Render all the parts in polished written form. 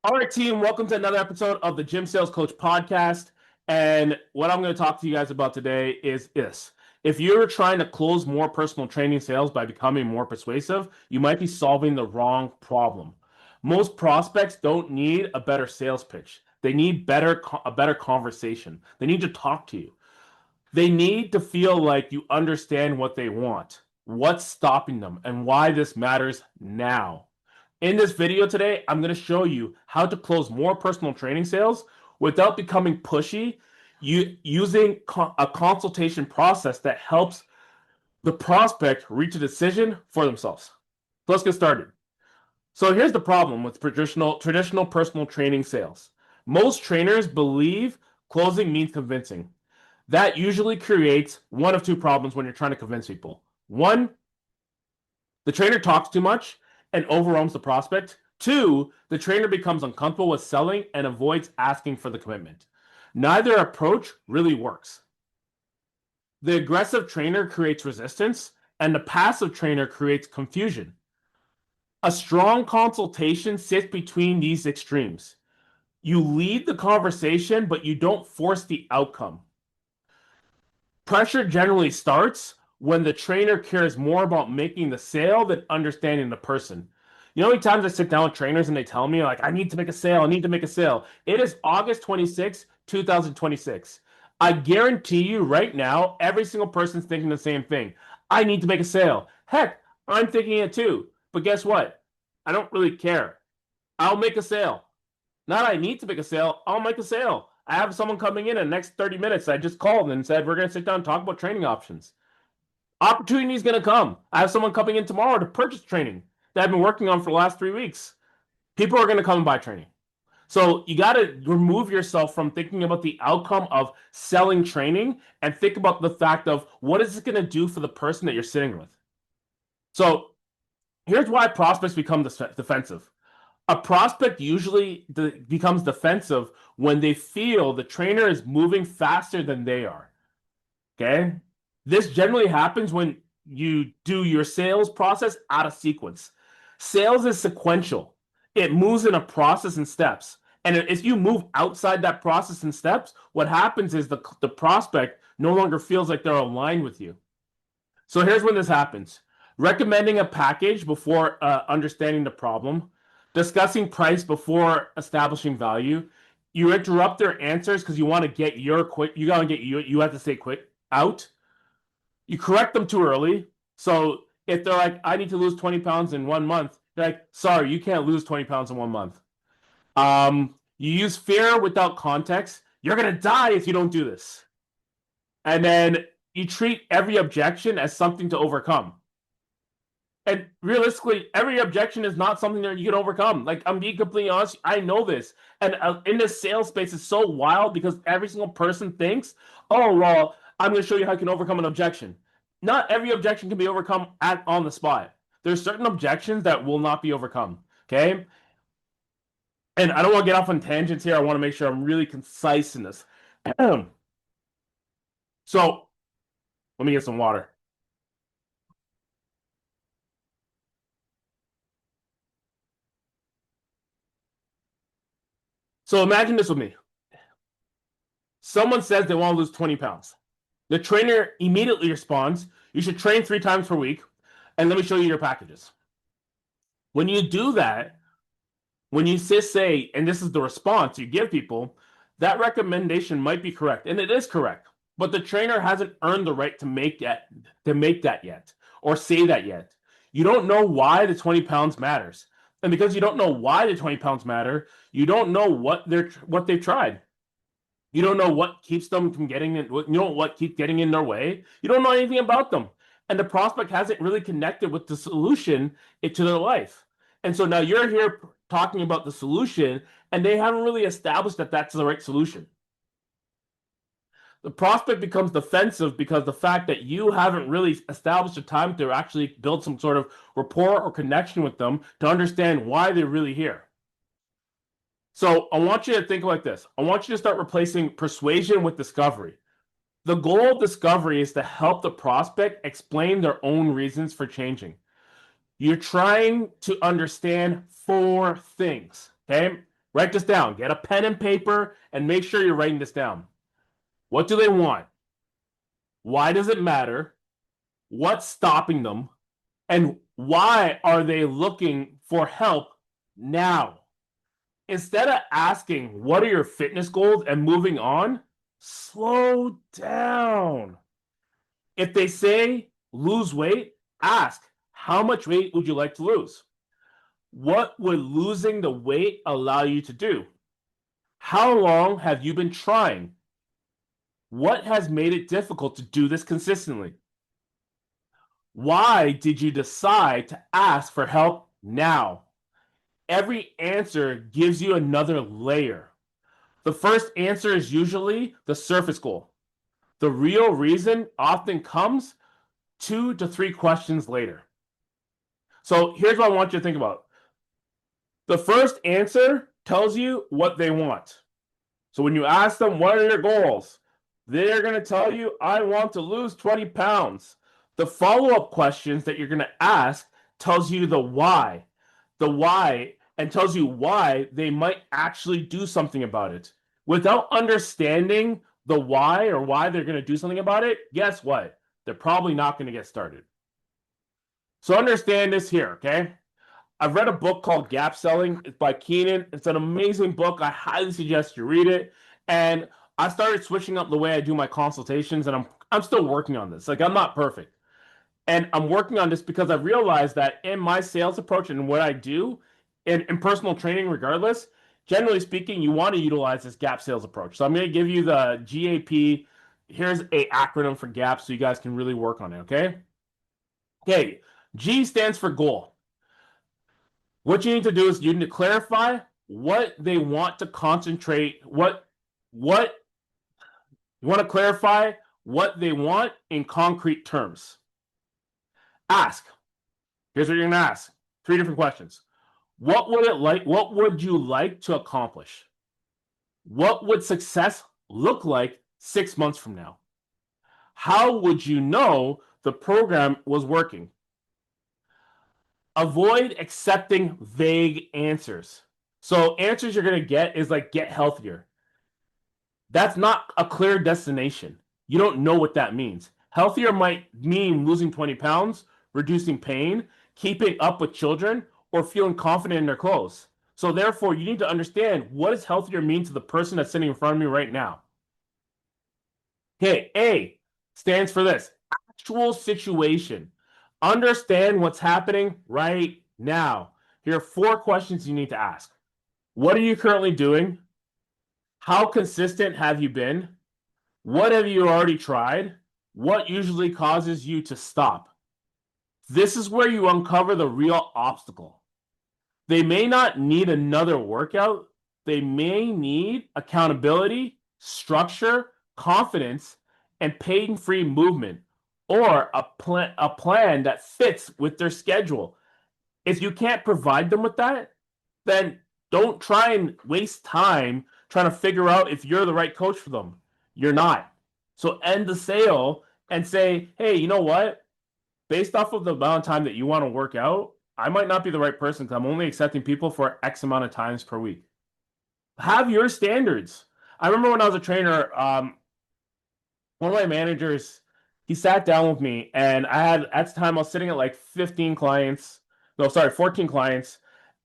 All right, team, welcome to another episode of the Gym Sales Coach podcast. And what I'm going to talk to you guys about today is this. If you're trying to close more personal training sales by becoming more persuasive, you might be solving the wrong problem. Most prospects don't need a better sales pitch. They need a better conversation. They need to talk to you. They need to feel like you understand what they want, what's stopping them, and why this matters now. In this video today, I'm going to show you how to close more personal training sales without becoming pushy, using a consultation process that helps the prospect reach a decision for themselves. So let's get started. So here's the problem with traditional personal training sales. Most trainers believe closing means convincing. That usually creates one of two problems when you're trying to convince people. One, the trainer talks too much and overwhelms the prospect. Two, the trainer becomes uncomfortable with selling and avoids asking for the commitment. Neither approach really works. The aggressive trainer creates resistance, and the passive trainer creates confusion. A strong consultation sits between these extremes. You lead the conversation, but you don't force the outcome. Pressure generally starts when the trainer cares more about making the sale than understanding the person. You know how many times I sit down with trainers and they tell me, like, I need to make a sale, I need to make a sale. It is August 26, 2026. I guarantee you right now, every single person's thinking the same thing. I need to make a sale. Heck, I'm thinking it too. But guess what? I don't really care. I'll make a sale. Not I need to make a sale, I'll make a sale. I have someone coming in the next 30 minutes. I just called and said, we're going to sit down and talk about training options. Opportunity is going to come. I have someone coming in tomorrow to purchase training that I've been working on for the last 3 weeks. People are going to come and buy training. So you got to remove yourself from thinking about the outcome of selling training and think about the fact of what is it going to do for the person that you're sitting with. So here's why prospects become defensive. A prospect usually becomes defensive when they feel the trainer is moving faster than they are. Okay? This generally happens when you do your sales process out of sequence. Sales is sequential. It moves in a process and steps. And if you move outside that process and steps, what happens is the prospect no longer feels like they're aligned with you. So here's when this happens. Recommending a package before understanding the problem, discussing price before establishing value. You interrupt their answers because you want to get you have to say quick out. You correct them too early. So if they're like, I need to lose 20 pounds in 1 month, you're like, sorry, you can't lose 20 pounds in 1 month. You use fear without context. You're going to die if you don't do this. And then you treat every objection as something to overcome. And realistically, every objection is not something that you can overcome. Like, I'm being completely honest, I know this. And in this sales space, it's so wild because every single person thinks, oh, well, I'm going to show you how you can overcome an objection. Not every objection can be overcome on the spot. There's certain objections that will not be overcome. Okay. And I don't want to get off on tangents here. I want to make sure I'm really concise in this. So let me get some water. So imagine this with me. Someone says they want to lose 20 pounds. The trainer immediately responds, you should train 3 times per week, and let me show you your packages. When you do that, when you say, and this is the response you give people, that recommendation might be correct, and it is correct, but the trainer hasn't earned the right to make that yet, or say that yet. You don't know why the 20 pounds matters. And because you don't know why the 20 pounds matter, you don't know what they've tried. You don't know what keeps them from getting in. You know what keeps getting in their way. You don't know anything about them, and the prospect hasn't really connected with the solution to their life. And so now you're here talking about the solution, and they haven't really established that that's the right solution. The prospect becomes defensive because the fact that you haven't really established a time to actually build some sort of rapport or connection with them to understand why they're really here. So I want you to think like this. I want you to start replacing persuasion with discovery. The goal of discovery is to help the prospect explain their own reasons for changing. You're trying to understand 4 things, okay? Write this down. Get a pen and paper and make sure you're writing this down. What do they want? Why does it matter? What's stopping them? And why are they looking for help now? Instead of asking, what are your fitness goals and moving on, slow down. If they say lose weight, ask, how much weight would you like to lose? What would losing the weight allow you to do? How long have you been trying? What has made it difficult to do this consistently? Why did you decide to ask for help now? Every answer gives you another layer. The first answer is usually the surface goal. The real reason often comes 2 to 3 questions later. So here's what I want you to think about. The first answer tells you what they want. So when you ask them, what are your goals? They're going to tell you, I want to lose 20 pounds. The follow-up questions that you're going to ask tells you the why. The why, and tells you why they might actually do something about it. Without understanding the why or why they're going to do something about it, guess what? They're probably not going to get started. So understand this here, okay? I've read a book called Gap Selling. It's by Keenan. It's an amazing book. I highly suggest you read it. And I started switching up the way I do my consultations, and I'm still working on this. Like, I'm not perfect. And I'm working on this because I realized that in my sales approach and what I do in personal training, regardless, generally speaking, you want to utilize this gap sales approach. So I'm going to give you the GAP. Here's a acronym for GAP so you guys can really work on it, okay? Okay, G stands for goal. What you need to do is you need to clarify what they want to concentrate, what you want to clarify what they want in concrete terms. Ask. Here's what you're going to ask. 3 different questions. What would you like to accomplish? What would success look like 6 months from now? How would you know the program was working? Avoid accepting vague answers. So answers you're going to get is like, get healthier. That's not a clear destination. You don't know what that means. Healthier might mean losing 20 pounds, reducing pain, keeping up with children, or feeling confident in their clothes. So therefore, you need to understand, what does healthier mean to the person that's sitting in front of me right now? Okay, A stands for this: actual situation. Understand what's happening right now. Here are 4 questions you need to ask. What are you currently doing? How consistent have you been? What have you already tried? What usually causes you to stop? This is where you uncover the real obstacle. They may not need another workout. They may need accountability, structure, confidence, and pain-free movement, or a plan that fits with their schedule. If you can't provide them with that, then don't try and waste time trying to figure out if you're the right coach for them. You're not. So end the sale and say, hey, you know what? Based off of the amount of time that you want to work out, I might not be the right person because I'm only accepting people for X amount of times per week. Have your standards. I remember when I was a trainer, one of my managers, he sat down with me, and at the time I was sitting at like 14 clients,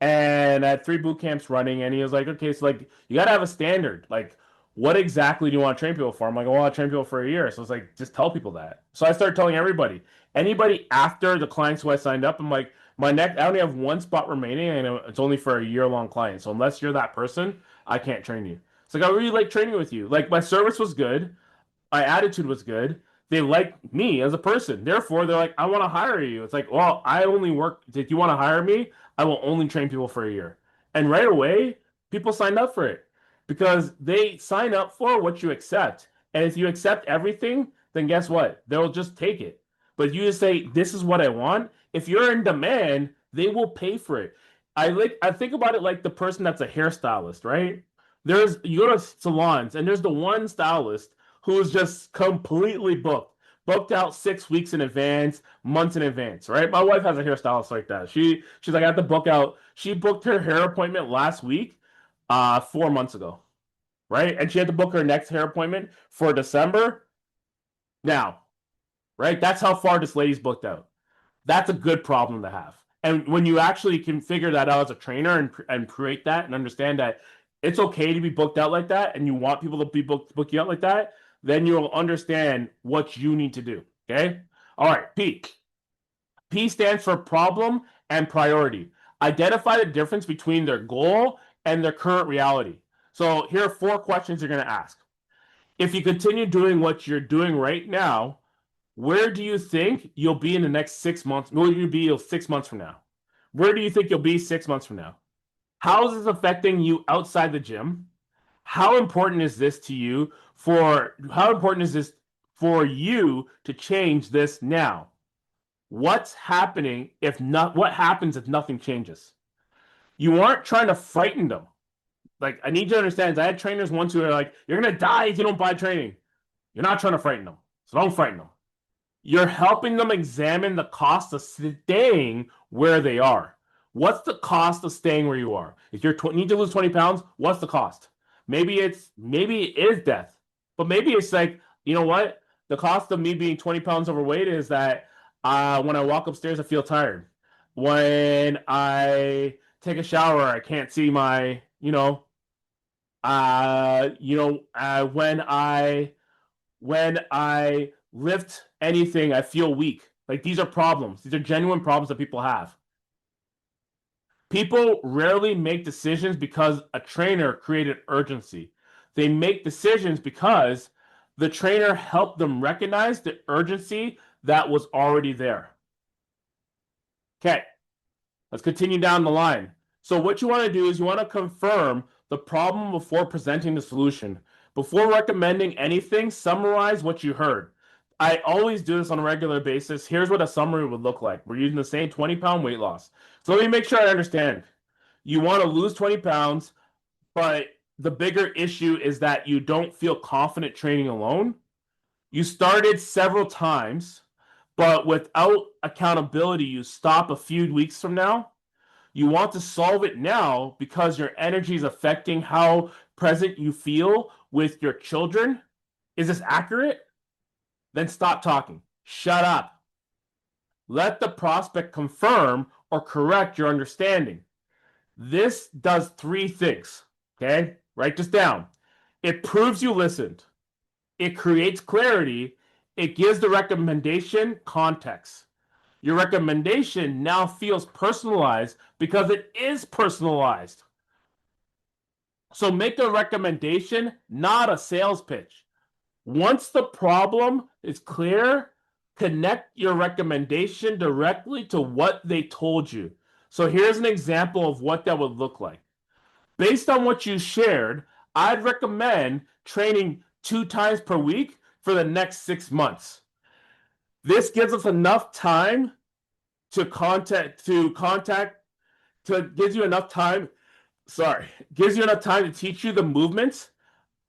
and I had 3 boot camps running, and he was like, okay, so like, you got to have a standard. Like, what exactly do you want to train people for? I'm like, well, I train people for a year. So it's like, just tell people that. So I started telling everybody. Anybody after the clients who I signed up, I'm like, I only have 1 spot remaining, and it's only for a year-long client. So unless you're that person, I can't train you. It's like, I really like training with you. Like, my service was good. My attitude was good. They like me as a person. Therefore, they're like, I want to hire you. It's like, well, I only work. If you want to hire me, I will only train people for a year. And right away, people signed up for it because they sign up for what you accept. And if you accept everything, then guess what? They'll just take it. But you just say, this is what I want. If you're in demand, they will pay for it. I think about it like the person that's a hairstylist, right? You go to salons, and there's the one stylist who is just completely booked out 6 weeks in advance, months in advance, right? My wife has a hairstylist like that. She's like, I have to book out. She booked her hair appointment last week. 4 months ago, right? And she had to book her next hair appointment for December now, right? That's how far this lady's booked out. That's a good problem to have. And when you actually can figure that out as a trainer and create that and understand that it's okay to be booked out like that, and you want people to be book you out like that, then you'll understand what you need to do. Okay. All right. P. P stands for problem and priority. Identify the difference between their goal and their current reality. So here are 4 questions you're going to ask. If you continue doing what you're doing right now, where do you think you'll be in the next 6 months? Where will you be 6 months from now? Where do you think you'll be 6 months from now? How is this affecting you outside the gym? How important is this to you how important is this for you to change this now? What's happening if not what happens if nothing changes? You aren't trying to frighten them. Like, I need you to understand, I had trainers once who are like, you're gonna die if you don't buy training. You're not trying to frighten them. So don't frighten them. You're helping them examine the cost of staying where they are. What's the cost of staying where you are? If you need to lose 20 pounds, what's the cost? Maybe it is death, but maybe it's like, you know what? The cost of me being 20 pounds overweight is that when I walk upstairs, I feel tired. When I take a shower, I can't see my, when I lift anything, I feel weak. Like, these are problems. These are genuine problems that people have. People rarely make decisions because a trainer created urgency. They make decisions because the trainer helped them recognize the urgency that was already there. Okay, let's continue down the line. So what you want to do is you want to confirm the problem before presenting the solution. Before recommending anything, summarize what you heard. I always do this on a regular basis. Here's what a summary would look like. We're using the same 20-pound weight loss. So let me make sure I understand. You want to lose 20 pounds, but the bigger issue is that you don't feel confident training alone. You started several times, but without accountability, you stop a few weeks from now. You want to solve it now because your energy is affecting how present you feel with your children. Is this accurate? Then stop talking. Shut up. Let the prospect confirm or correct your understanding. This does 3 things. Okay? Write this down. It proves you listened. It creates clarity. It gives the recommendation context. Your recommendation now feels personalized because it is personalized. So make a recommendation, not a sales pitch. Once the problem is clear, connect your recommendation directly to what they told you. So here's an example of what that would look like. Based on what you shared, I'd recommend training 2 times per week for the next 6 months. This gives us enough time gives you enough time to teach you the movements,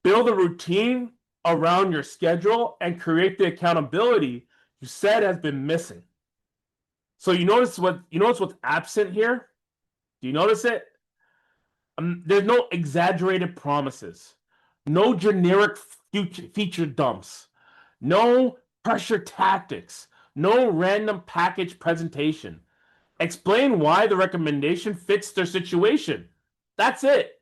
build a routine around your schedule, and create the accountability you said has been missing. So you notice what's absent here? Do you notice it? There's no exaggerated promises, no generic feature dumps, no pressure tactics, no random package presentation. Explain why the recommendation fits their situation. That's it.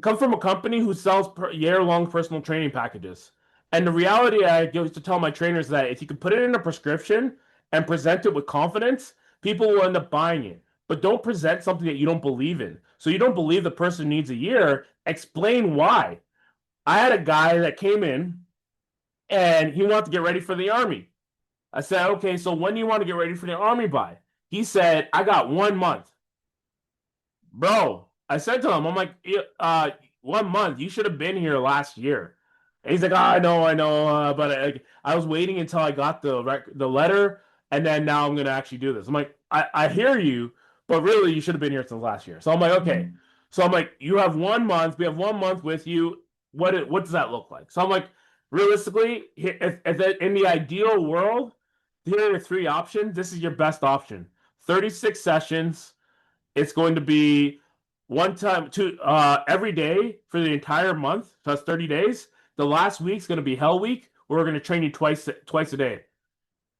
Come from a company who sells year-long personal training packages. And the reality I used to tell my trainers is that if you can put it in a prescription and present it with confidence, people will end up buying it. But don't present something that you don't believe in. So you don't believe the person needs a year, explain why. I had a guy that came in and he wanted to get ready for the Army. I said, okay, so when do you want to get ready for the Army by? He said, I got 1 month. Bro, I said to him, I'm like, 1 month, you should have been here last year. And he's like, oh, I know, but I was waiting until I got the letter, and then now I'm going to actually do this. I'm like, I hear you, but really you should have been here since last year. So I'm like, okay. So I'm like, you have 1 month, we have 1 month with you. What does that look like? So I'm like, realistically, if in the ideal world, here are 3 options. This is your best option. 36 sessions. It's going to be one time to every day for the entire month. So that's 30 days. The last week's going to be hell week. Where we're going to train you twice a day.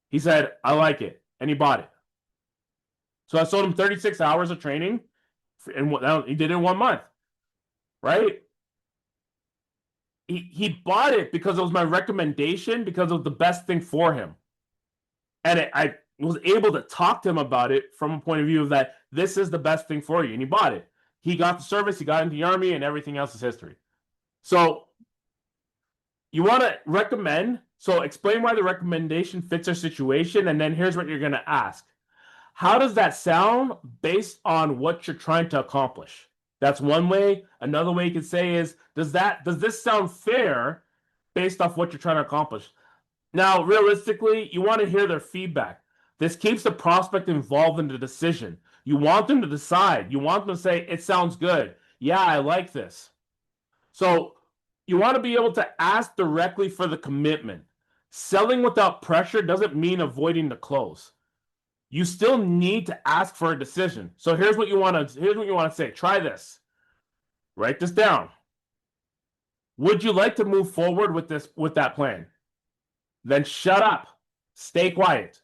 He said, I like it. And he bought it. So I sold him 36 hours of training. And he did it in 1 month. Right? He bought it because it was my recommendation, because it was the best thing for him. And I was able to talk to him about it from a point of view of that this is the best thing for you. And he bought it. He got the service, he got into the army, and everything else is history. So you want to recommend. So explain why the recommendation fits our situation. And then here's what you're going to ask. How does that sound based on what you're trying to accomplish? That's one way. Another way you could say is, does this sound fair based off what you're trying to accomplish? Now, realistically, you want to hear their feedback. This keeps the prospect involved in the decision. You want them to decide. You want them to say, it sounds good. Yeah, I like this. So you want to be able to ask directly for the commitment. Selling without pressure doesn't mean avoiding the close. You still need to ask for a decision. So here's what you want to say. Try this. Write this down. Would you like to move forward with that plan? Then shut up. Stay quiet.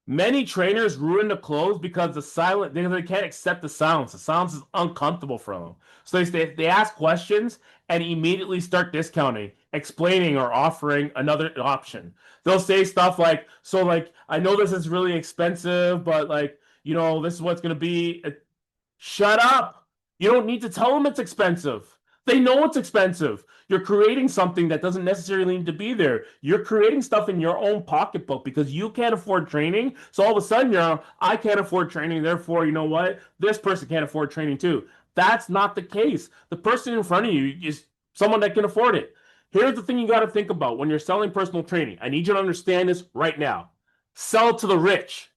Many trainers ruin the close because they can't accept the silence. The silence is uncomfortable for them. So they ask questions and immediately start discounting, explaining, or offering another option. They'll say stuff like, so like, I know this is really expensive, but like, this is what's going to be. Shut up. You don't need to tell them it's expensive. They know it's expensive. You're creating something that doesn't necessarily need to be there. You're creating stuff in your own pocketbook because you can't afford training. So all of a sudden, I can't afford training. Therefore, you know what? This person can't afford training too. That's not the case. The person in front of you is someone that can afford it. Here's the thing you got to think about when you're selling personal training. I need you to understand this right now. Sell to the rich.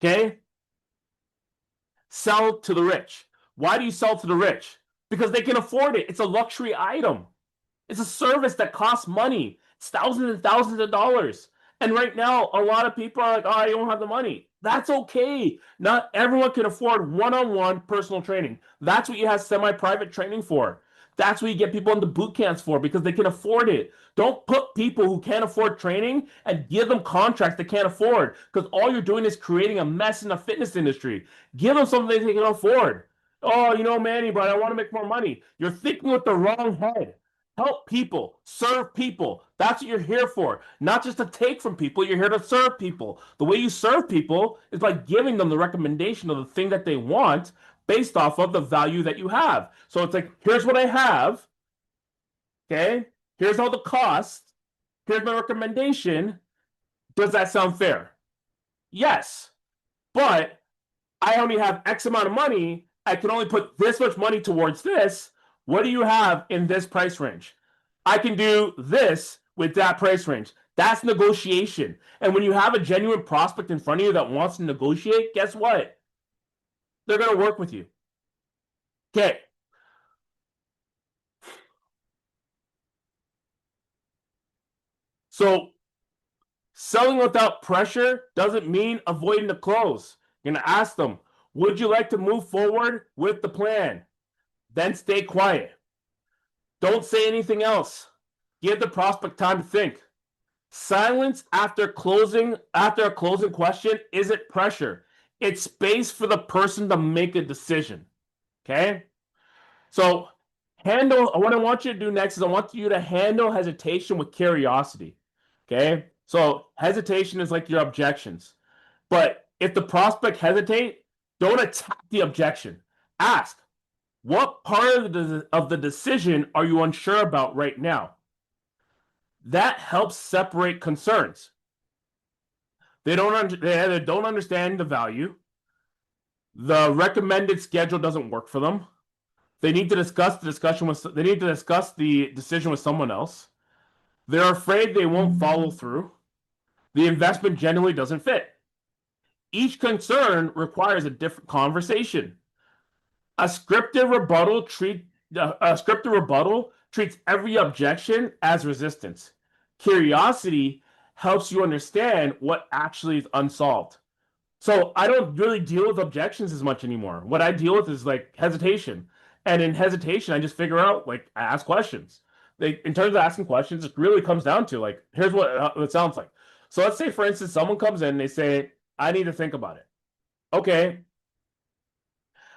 Okay? Sell to the rich. Why do you sell to the rich? Because they can afford it. It's a luxury item. It's a service that costs money. It's thousands and thousands of dollars. And right now, a lot of people are like, oh, I don't have the money. That's okay. Not everyone can afford one-on-one personal training. That's what you have semi-private training for. That's what you get people into boot camps for, because they can afford it. Don't put people who can't afford training and give them contracts they can't afford, because all you're doing is creating a mess in the fitness industry. Give them something they can afford. Oh, Manny, but I want to make more money. You're thinking with the wrong head. Help people, serve people. That's what you're here for. Not just to take from people, you're here to serve people. The way you serve people is by giving them the recommendation of the thing that they want based off of the value that you have. So it's like, here's what I have. Okay? Here's all the costs. Here's my recommendation. Does that sound fair? Yes. But I only have X amount of money. I can only put this much money towards this. What do you have in this price range? I can do this with that price range. That's negotiation. And when you have a genuine prospect in front of you that wants to negotiate, guess what? They're going to work with you. Okay. So selling without pressure doesn't mean avoiding the close. You're going to ask them, would you like to move forward with the plan? Then stay quiet. Don't say anything else. Give the prospect time to think. Silence after a closing question isn't pressure. It's space for the person to make a decision. Okay? So what I want you to do next is I want you to handle hesitation with curiosity. Okay? So hesitation is like your objections. But if the prospect hesitate, don't attack the objection. Ask, what part of the decision are you unsure about right now? That helps separate concerns. They either don't understand the value, the recommended schedule doesn't work for them, they need to discuss the decision with someone else, they're afraid they won't follow through, the investment generally doesn't fit. Each concern requires a different conversation. A scripted rebuttal treats every objection as resistance. Curiosity helps you understand what actually is unsolved. So I don't really deal with objections as much anymore. What I deal with is like hesitation. And in hesitation, I just figure out, like, I ask questions. In terms of asking questions, it really comes down to, like, here's what it sounds like. So let's say, for instance, someone comes in and they say, I need to think about it. Okay,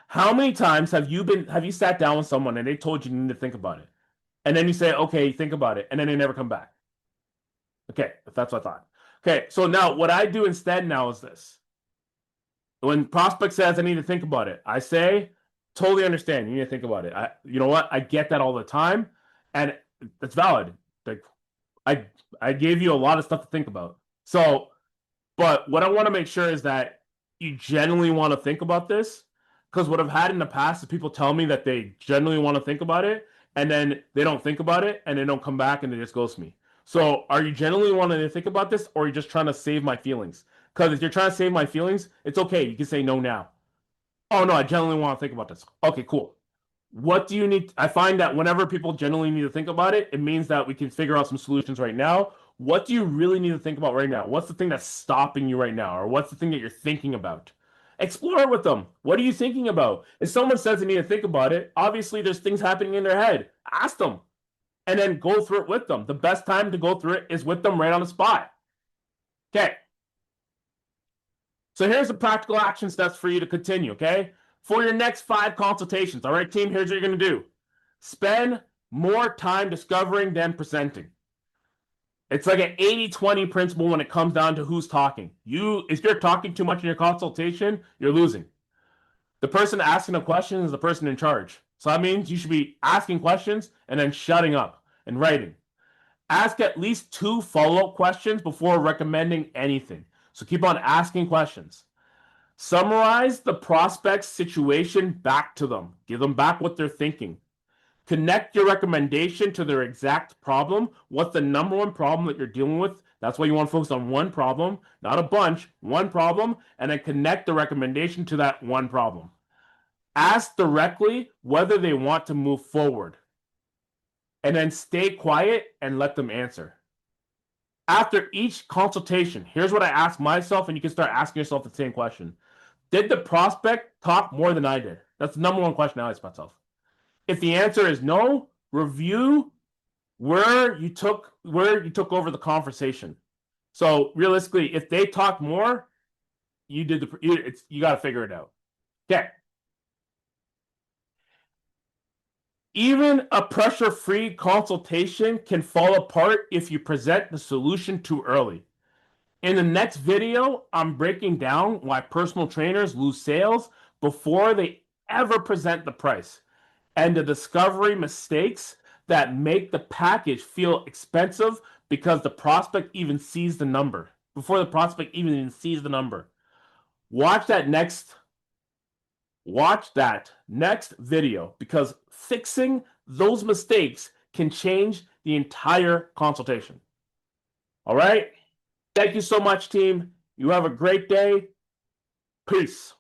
how many times have you sat down with someone and they told you you need to think about it? And then you say, okay, think about it, and then they never come back. Okay, if that's what I thought. Okay, so now what I do instead now is this. When prospect says I need to think about it, I say, totally understand. You need to think about it. You know what? I get that all the time, and it's valid. Like I, I gave you a lot of stuff to think about. So, but what I want to make sure is that you genuinely want to think about this, because what I've had in the past is people tell me that they genuinely want to think about it, and then they don't think about it, and they don't come back, and they just ghost me. So, are you genuinely wanting to think about this, or are you just trying to save my feelings? Because if you're trying to save my feelings, it's okay. You can say no now. Oh no, I genuinely want to think about this. Okay, cool. What do you need? I find that whenever people genuinely need to think about it, it means that we can figure out some solutions right now. What do you really need to think about right now? What's the thing that's stopping you right now? Or what's the thing that you're thinking about? Explore it with them. What are you thinking about? If someone says they need to think about it, obviously there's things happening in their head. Ask them and then go through it with them. The best time to go through it is with them right on the spot. Okay. So here's the practical action steps for you to continue, okay? For your next 5 consultations, all right, team, here's what you're going to do. Spend more time discovering than presenting. It's like an 80-20 principle when it comes down to who's talking. If you're talking too much in your consultation, you're losing. The person asking a question is the person in charge. So that means you should be asking questions and then shutting up and writing. Ask at least 2 follow-up questions before recommending anything. So keep on asking questions. Summarize the prospect's situation back to them. Give them back what they're thinking. Connect your recommendation to their exact problem. What's the number one problem that you're dealing with? That's why you want to focus on one problem, not a bunch, one problem, and then connect the recommendation to that one problem. Ask directly whether they want to move forward. And then stay quiet and let them answer. After each consultation, here's what I ask myself, and you can start asking yourself the same question. Did the prospect talk more than I did? That's the number one question I ask myself. If the answer is no, review where you took over the conversation. So realistically, if they talk more, you got to figure it out. Okay. Even a pressure-free consultation can fall apart if you present the solution too early. In the next video, I'm breaking down why personal trainers lose sales before they ever present the price, and the discovery mistakes that make the package feel expensive because the prospect even sees the number. Before the prospect even sees the number. Watch that next video, because fixing those mistakes can change the entire consultation. All right? Thank you so much, team. You have a great day. Peace.